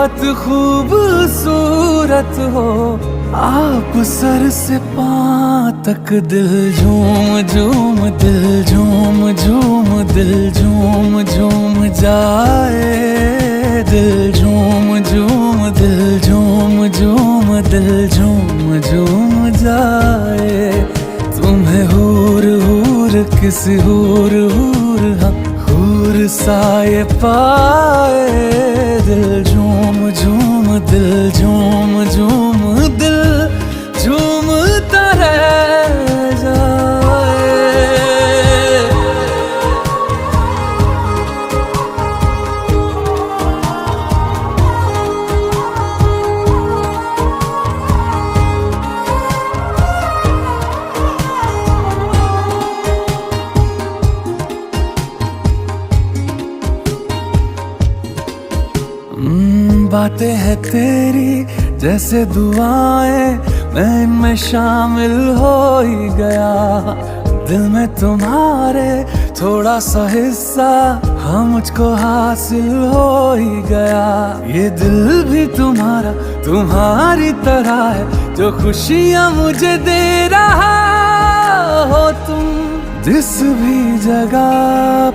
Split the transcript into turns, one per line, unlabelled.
बहुत खूबसूरत हो आप, सर से पाँव तक दिल झूम झूम, दिल झूम झूम, दिल झूम झूम जाए, दिल झूम झूम, दिल झूम झूम, दिल झूम झूम जाए। तुम्हें हूर हूर किसी हूर हूर, हाँ हूर साए पाए, दिल झूम झूम, दिल झूम झूम, दिल झूमता रह जाए। बातें हैं तेरी जैसे दुआएं, मैं इनमें शामिल हो ही गया। दिल में तुम्हारे थोड़ा सा हिस्सा, हाँ मुझको हासिल हो ही गया। ये दिल भी तुम्हारा तुम्हारी तरह है, जो खुशियाँ मुझे दे रहा हो तुम। जिस भी जगह